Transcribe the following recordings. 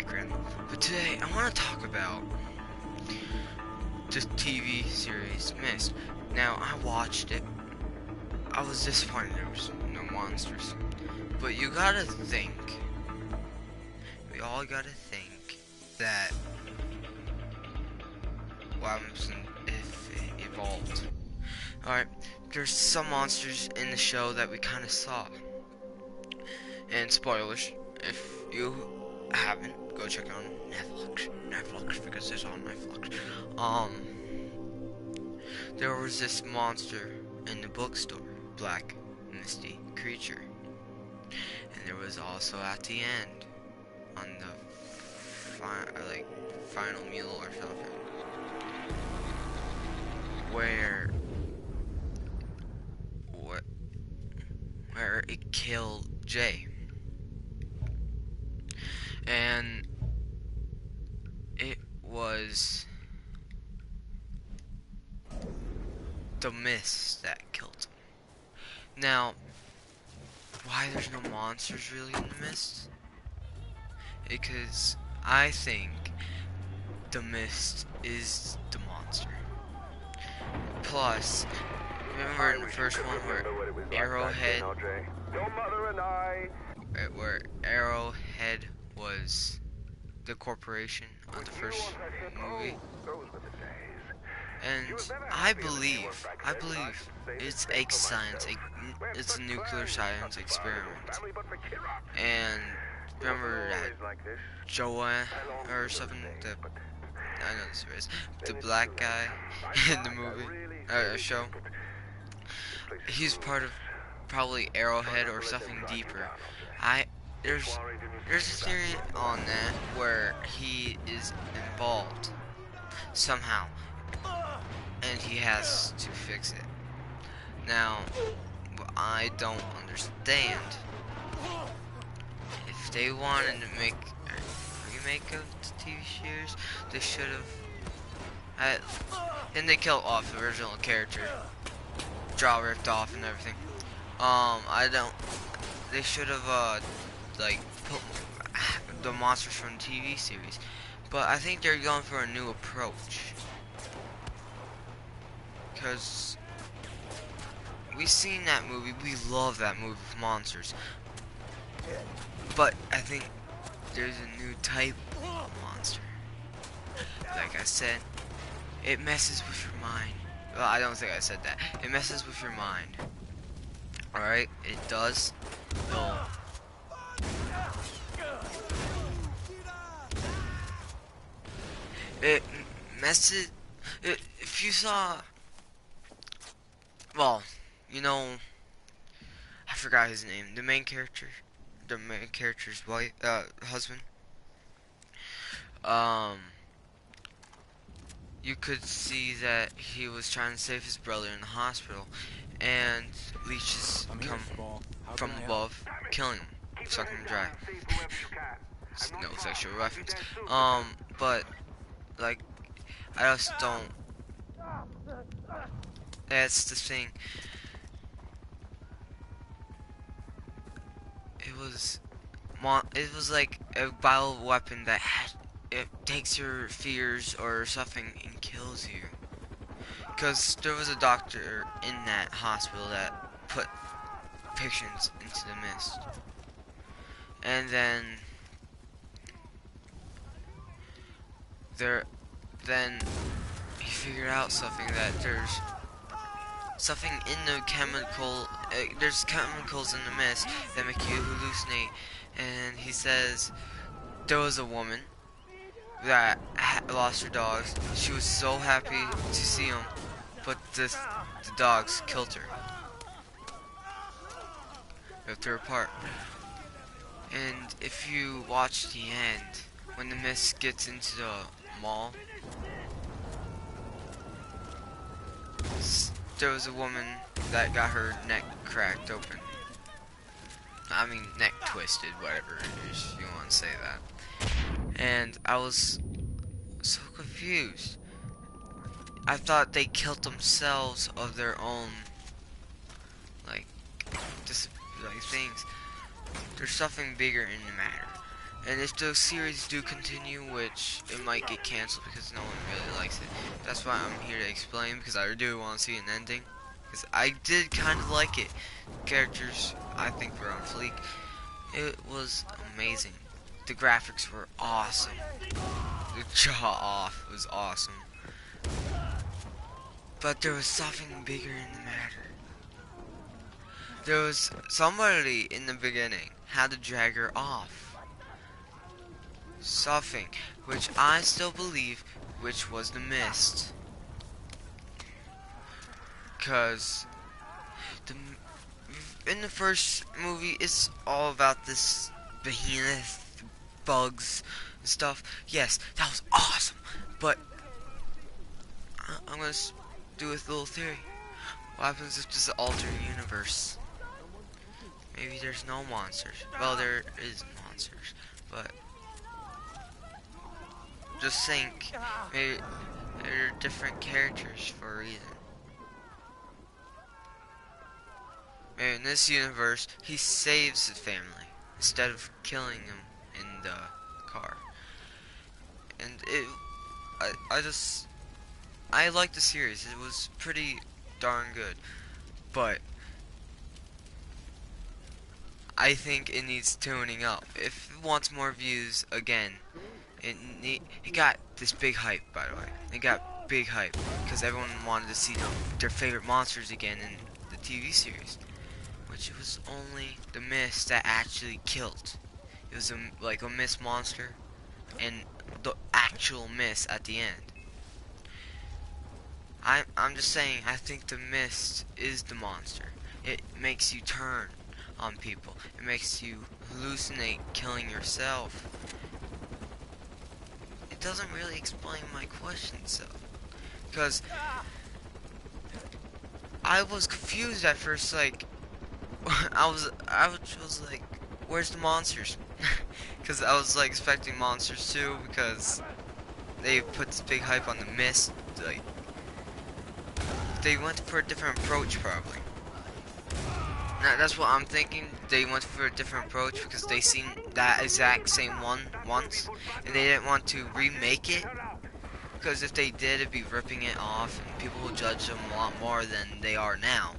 background. But today I want to talk about the TV series Mist. Now I watched it. I was disappointed there was no monsters. But you gotta think. We all gotta think that what happens if it evolved. Alright, there's some monsters in the show that we kinda saw. And spoilers, if you haven't, go check it on Netflix, because it's on Netflix. There was this monster in the bookstore, black, misty creature. And there was also at the end, on the final meal or something, where it killed Jay. And it was the mist that killed him. Now, why there's no monsters really in the mist? Because I think the mist is the monster. Plus, remember in the first one where Arrowhead was the corporation of the first movie? And I believe it's a science, it's a nuclear science experiment. And remember that Joanne or something, I know this is the black guy in the movie show. He's part of probably Arrowhead or something deeper. There's a theory on that where he is involved somehow, and he has to fix it. Now, what I don't understand, if they wanted to make a remake of the TV series, they should have. And they killed off the original character, jaw ripped off and everything. They should have like put the monsters from the TV series, but I think they're going for a new approach. Because we've seen that movie, we love that movie with monsters. But I think there's a new type of monster. Like I said, it messes with your mind. Well, I don't think I said that. It messes with your mind. Alright, it does. It messes. If you saw. Well, you know. I forgot his name. The main character's wife, husband. You could see that he was trying to save his brother in the hospital, and leeches come from above, killing him, sucking him dry. No sexual reference. But like, I just don't. That's the thing. It was like a bioweapon that it takes your fears or something and kills you. Because there was a doctor in that hospital that put patients into the mist. And then he figured out something, that there's something in the chemical, there's chemicals in the mist that make you hallucinate. And he says there was a woman that lost her dogs. She was so happy to see him, but the dogs killed her, ripped her apart. And if you watch the end, when the mist gets into the mall, there was a woman that got her neck cracked open. I mean, neck twisted, whatever it is, you want to say that. And I was so confused. I thought they killed themselves of their own, like, just like things. There's something bigger in the matter. And if the series do continue, which it might get canceled because no one really likes it, that's why I'm here to explain, because I do want to see an ending. Because I did kind of like it. Characters, I think, were on fleek. It was amazing. The graphics were awesome. The jaw off was awesome. But there was something bigger in the matter. There was somebody in the beginning had to drag her off. Something which I still believe which was the mist. Cause in the first movie it's all about this behemoth, bugs and stuff. Yes, that was awesome. But I'm gonna do a little theory. What happens if this is an alternate universe? Maybe there's no monsters. Well, there is monsters, but just think, maybe there are different characters for a reason. Maybe in this universe, he saves his family instead of killing them in the car. And I liked the series. It was pretty darn good, but I think it needs tuning up. If it wants more views, again, it got this big hype, by the way. It got big hype because everyone wanted to see their favorite monsters again in the TV series, which was only the mist that actually killed. It was like a mist monster and the actual mist at the end. I'm just saying, I think the mist is the monster. It makes you turn on people. It makes you hallucinate killing yourself. It doesn't really explain my question, so. Because I was confused at first, like, I was like, where's the monsters? Because I was like expecting monsters too, because they put this big hype on the mist, like, they went for a different approach probably. Now, that's what I'm thinking. They went for a different approach because they seen that exact same one once, and they didn't want to remake it. Because if they did, it'd be ripping it off, and people will judge them a lot more than they are now.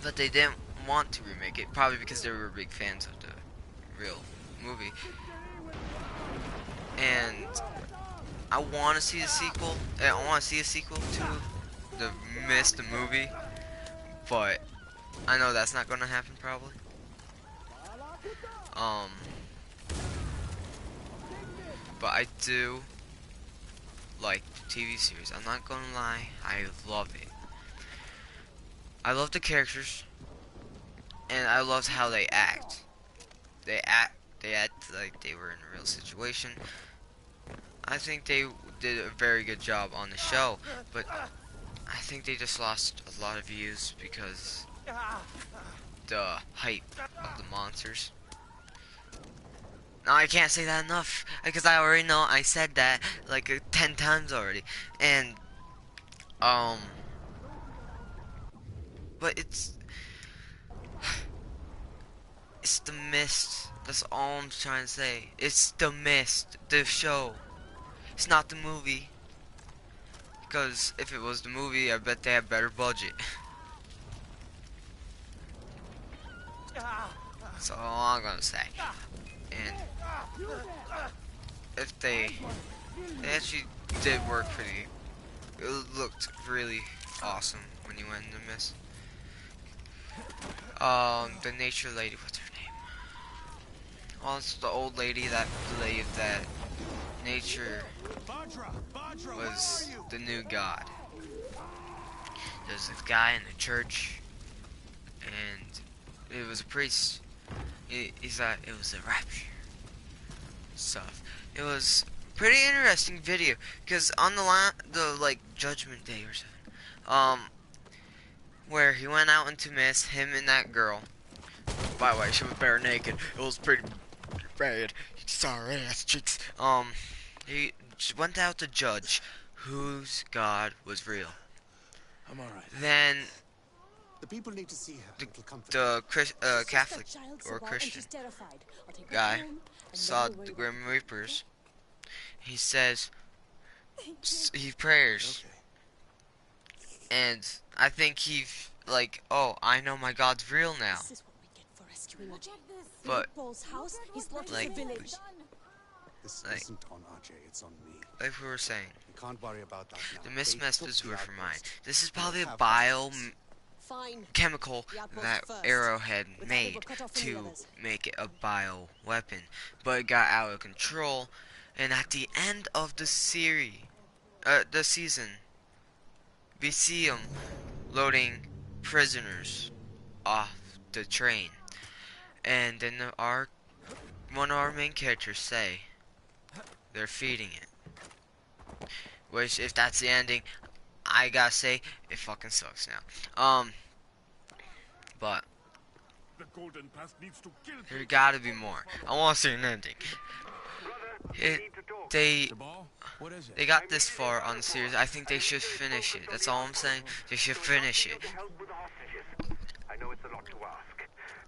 But they didn't want to remake it, probably because they were big fans of the real movie. And I want to see a sequel. I want to see a sequel to the Mist the movie, but I know that's not going to happen probably. But I do like the TV series. I'm not gonna lie, I love it. I love the characters, and I loved how they act. They act like they were in a real situation. I think they did a very good job on the show, but I think they just lost a lot of views because the hype of the monsters. No, I can't say that enough because I already know I said that like 10 times already, and but it's the mist. That's all I'm trying to say. It's the mist, the show. It's not the movie. Because if it was the movie, I bet they have better budget. That's all I'm gonna say. And if they actually did work pretty, it looked really awesome when you went in the mist. The nature lady, what's her name? Well, it's the old lady that believed that nature was the new god. There's this guy in the church, and it was a priest. He thought it was a rapture stuff. It was pretty interesting video because on the like Judgment Day or something, where he went out into mist, him and that girl. By the way, she was bare naked. It was pretty bad. You saw her ass cheeks. He went out to judge whose God was real. I'm alright. Then The people need to see her. It'll comfort the She's just Catholic a child, or Sabal, and Christian she's terrified. I'll take her guy home, and then saw we'll worry the about Grim it. Reapers. He says Thank you. he prayers, Okay. and I think he like, oh, I know my God's real now. This is what we get for rescuing Ajay. But Paul's house, he's slaughtered like, the village. This like, isn't on Ajay, it's on me. like we were saying, We can't worry about that now. the missed They messages took were the for mine. outpost. This is probably a Have Fine. biochemical The outpost that first. Arrowhead With that, made we're cut off from the to others. make it a bio weapon, but it got out of control. And at the end of the the season, we see him loading prisoners off the train, and then one of our main characters say they're feeding it. Which, if that's the ending, I gotta say it fucking sucks now. But The golden path needs to kill there gotta be more. I want to see an ending. They What is it? They got this far on the series. I think they should finish it. That's all I'm saying. They should finish it. I know it's a lot to ask,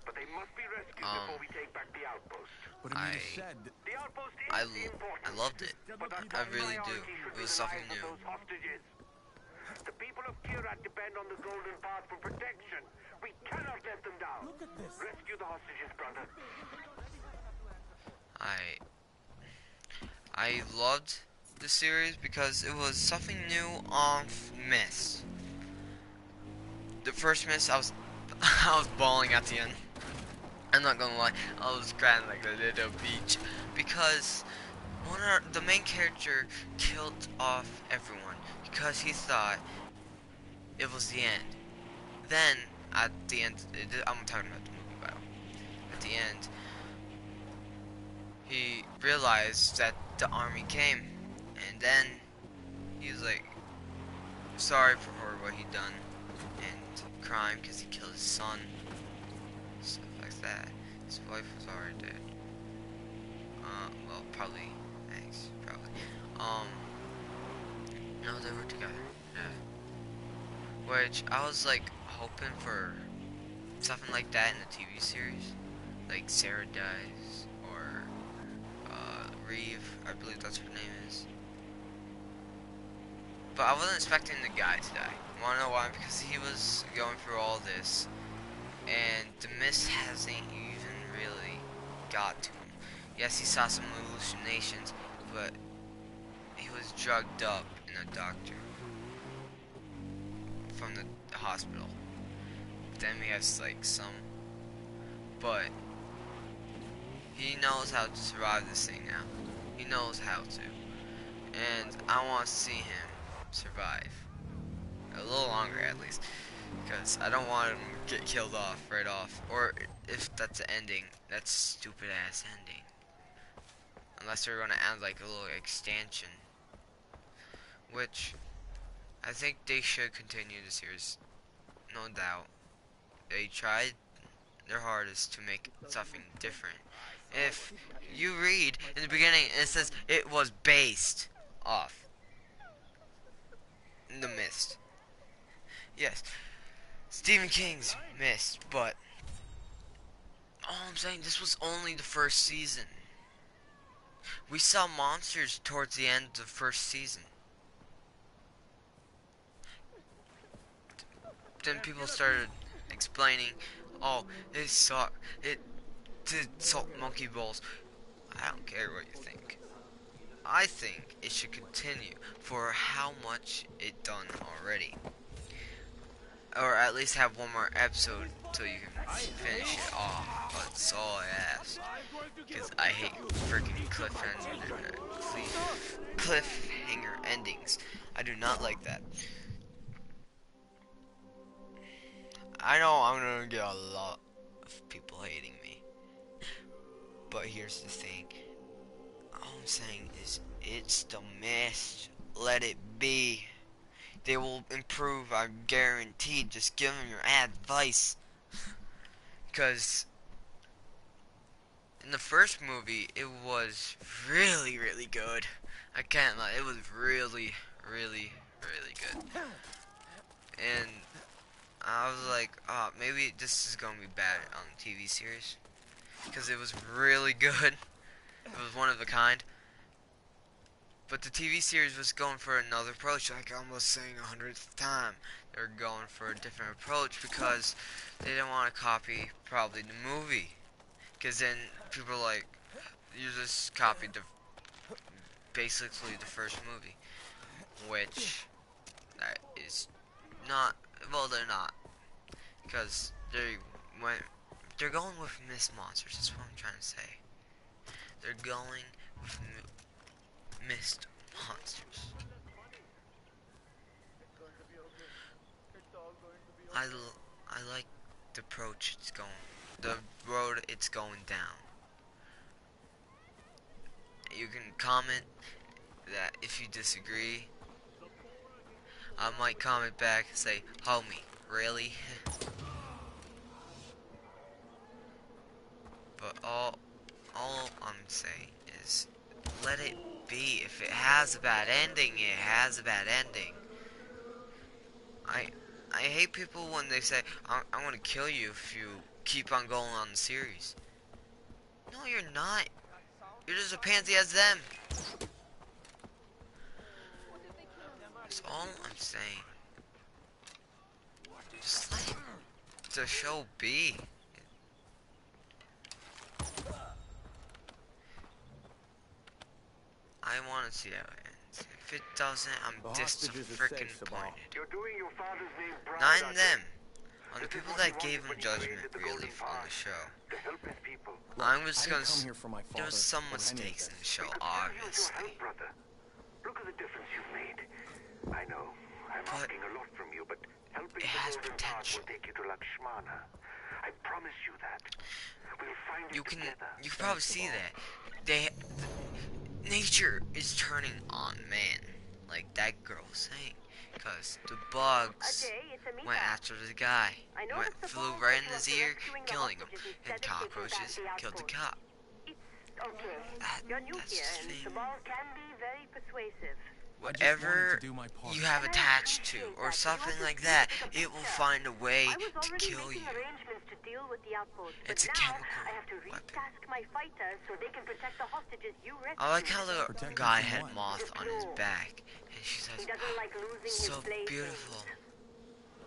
but they must be rescued before we take back the outpost. But Amina said The outpost is I important, loved it. but our I really do. priority should It be was the something lives of new. those hostages. The people of Kirat depend on the Golden Path for protection. We cannot let them down. Look at this. Rescue the hostages, brother. I loved the series because it was something new on Myst. The first Myst, I was I was bawling at the end. I'm not gonna lie, I was crying like a little beach because the main character killed off everyone because he thought it was the end. Then at the end, I'm talking about the movie battle. At the end, he realized that the army came, and then he was like sorry for what he'd done and crying because he killed his son, stuff like that. His wife was already dead. Well, probably, thanks, probably. No, they were together. Yeah. Which I was like hoping for something like that in the TV series, like Sarah dies or Reeve, I believe that's her name is. But I wasn't expecting the guy to die. Wanna know why? Because he was going through all this, and the mist hasn't even really got to him. Yes, he saw some hallucinations, but he was drugged up in a doctor from the hospital. Then he has like some, but he knows how to survive this thing now. He knows how to, and I want to see him survive a little longer at least, because I don't want him to get killed off right off, or if that's the ending, that's stupid ass ending. Unless they're gonna add like a little extension, which I think they should continue the series, no doubt. They tried their hardest to make something different. If you read in the beginning, it says it was based off The Mist. Yes, Stephen King's Mist, but all I'm saying, this was only the first season. We saw monsters towards the end of the first season. Then people started explaining, oh, it did salt monkey balls. I don't care what you think. I think it should continue for how much it done already. Or at least have one more episode till you can finish it off. That's all I ask. Because I hate freaking cliffhanger endings. I do not like that. I know I'm gonna get a lot of people hating me. But here's the thing. All I'm saying is, it's the Mist. Let it be. They will improve, I'm guaranteed. Just give them your advice. Because in the first movie, it was really, really good. I can't lie. It was really, really, really good. And I was like, oh, maybe this is gonna be bad on the TV series, because it was really good. It was one of a kind. But the TV series was going for another approach, like I'm almost saying 100th time. They're going for a different approach because they didn't want to copy probably the movie. Because then people are like, you just copied basically the first movie. Which, that is not, well they're not. Because they're going with Miss Monsters, that's what I'm trying to say. They're going with Missed Monsters. I like the approach it's going, the road it's going down. You can comment that if you disagree. I might comment back and say, homie, really? But all I'm saying is, let it be. If it has a bad ending, it has a bad ending. I hate people when they say, I'm gonna kill you if you keep on going on the series. No, you're not. You're just a pansy as them. That's all I'm saying. Just let the show be. I want to see how it ends. If it doesn't, I'm disappointed. You're doing your father's name proud, Not in Ajay. them. On the This is people what he that gave wanted him when he judgment created the Golden relief on the Path, show. to help his people. I'm just I gonna. didn't come here for my father. There's some or any of mistakes in this. the show, We could still use your obviously. help, brother. Look at the difference you've made. I know, I'm But asking a lot from you, but helping it the has Golden Path potential. will take you to Lakshmana. I promise you that. We'll find You it can together. probably see that nature is turning on man, like that girl was saying, because the bugs went after the guy, flew right in his ear, killing him, and cockroaches killed the cop. Okay. That's the thing. The ball can be very persuasive. I just wanted Whatever to do my part. you have attached to, or something like that, it will find a way I was to already kill making you. arrangements to deal with the outpost, It's a but now chemical I have to weapon. retask my fighters so they can protect the hostages you rescued. I like how the Protect guy him from had what? moth on his back, and she says, He doesn't like losing so his playthings. beautiful.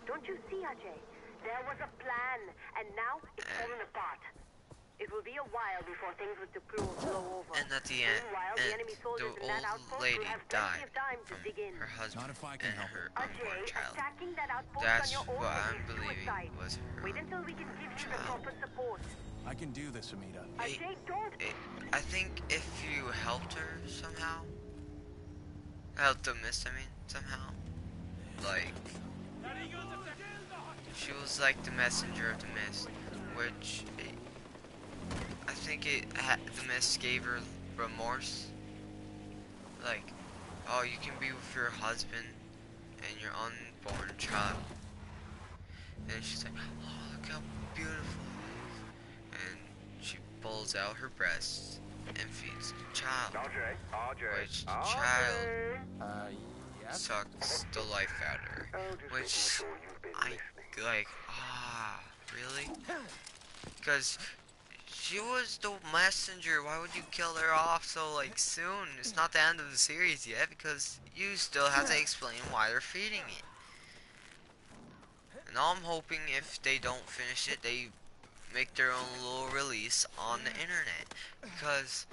Don't you see, Ajay? There was a plan, and now it's fallen apart. It will be a while before things with the crew will blow over. And at the end, Meanwhile, the enemy soldiers in that the outpost old will lady have plenty died of time to from dig in. her husband Not if I can and help her it. unborn Ajay, child. attacking that outpost That's on your own what will I'm be believing suicide. was her Wait until we can give you the child. proper support. I can do this, Amita. Ajay, don't. I think if you helped her somehow, helped the mist, somehow, like, she was like the messenger of the mist, which I think the mist gave her remorse. Like, oh, you can be with your husband and your unborn child. And she's like, oh, look how beautiful it is. And she pulls out her breasts and feeds the child. Which the child sucks the life out of her. Which I like, really? Because she was the messenger. Why would you kill her off so like soon? It's not the end of the series yet, because you still have to explain why they're feeding it. And all I'm hoping, if they don't finish it, they make their own little release on the internet. Because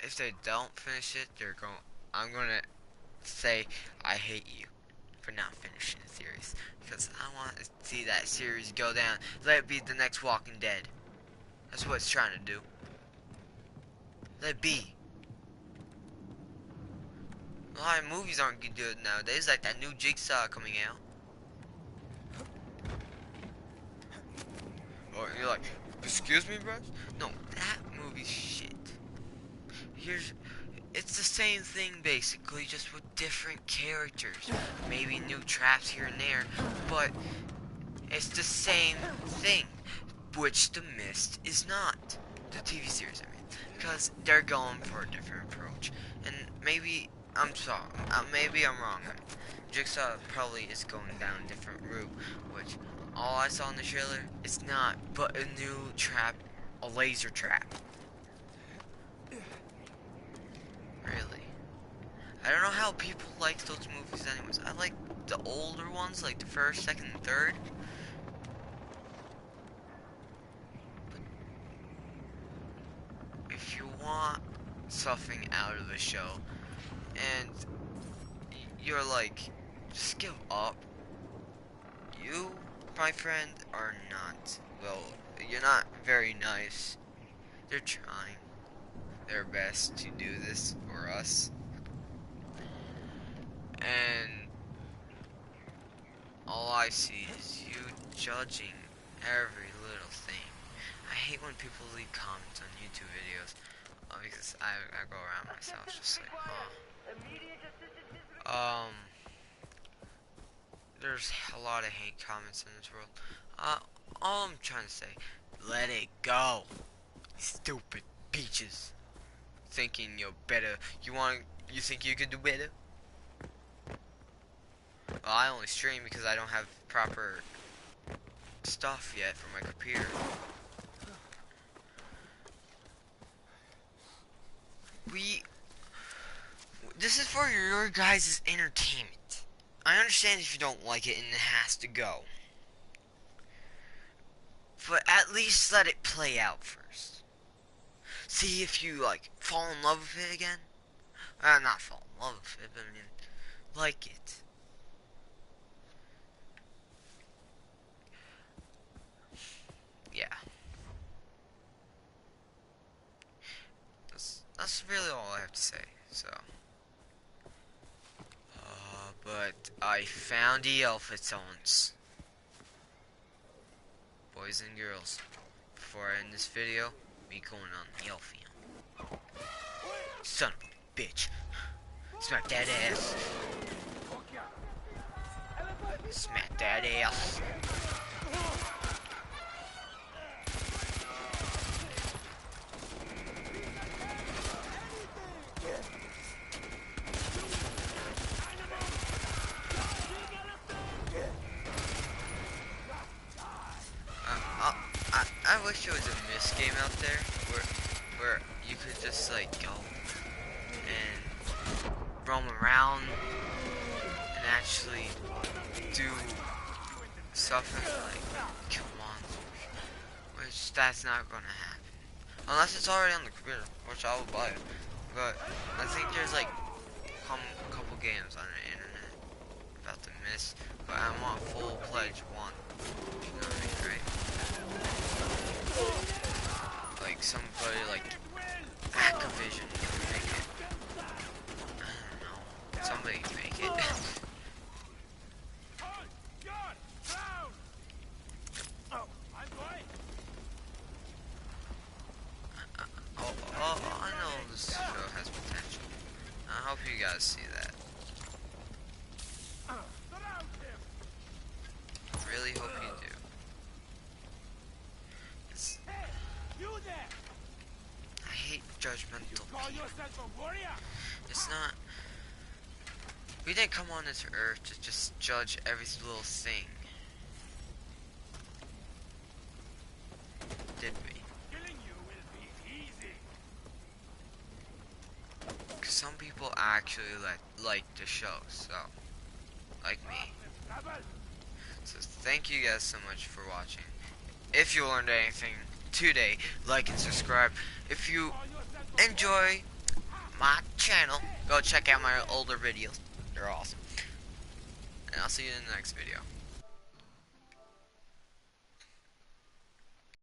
if they don't finish it, I'm gonna say I hate you for not finishing the series, because I want to see that series go down. Let it be the next Walking Dead. That's what it's trying to do. Let it be. A lot of movies aren't good nowadays, like that new Jigsaw coming out. Or you're like, excuse me, bros? No, that movie's shit. It's the same thing basically, just with different characters. Maybe new traps here and there, but it's the same thing, which The Mist is not. The TV series, because they're going for a different approach. And maybe I'm sorry. Maybe I'm wrong. Jigsaw probably is going down a different route, which all I saw in the trailer is not but a new trap, a laser trap. Really? I don't know how people like those movies anyways. I like the older ones, like the first, second, and third. But if you want something out of the show, and you're like, just give up, you, my friend, are not, well, you're not very nice. They're trying their best to do this for us. And all I see is you judging every little thing. I hate when people leave comments on YouTube videos because I go around myself just like, there's a lot of hate comments in this world. All I'm trying to say, let it go. Stupid bitches. Thinking you're better. You think you can do better? Well, I only stream because I don't have proper stuff yet for my computer. This is for your guys' entertainment. I understand if you don't like it and it has to go. But at least let it play out first. See if you, like, fall in love with it again. Not fall in love with it, but I mean, like it. Yeah. That's really all I have to say, so. But I found the outfits once. Boys and girls, before I end this video, me going on the Elfium. Son of a bitch. Smack that ass. Smack that ass. I wish there was a miss game out there where you could just like go and roam around and actually do something like kill monsters, which that's not gonna happen unless it's already on the computer, which I will buy it. But I think there's like a couple games on the internet about the miss, but I want full pledge one. You know what I mean, right? Like somebody like Activision can make it. I don't know. Somebody can make it. I know this show has potential. I hope you guys see that. I really hope you do. I hate judgmental people. It's not. We didn't come on this earth to just judge every little thing. Did we? Because some people actually like the show, so. Like me. So thank you guys so much for watching. If you learned anything today, like and subscribe. If you enjoy my channel, go check out my older videos. They're awesome. And I'll see you in the next video.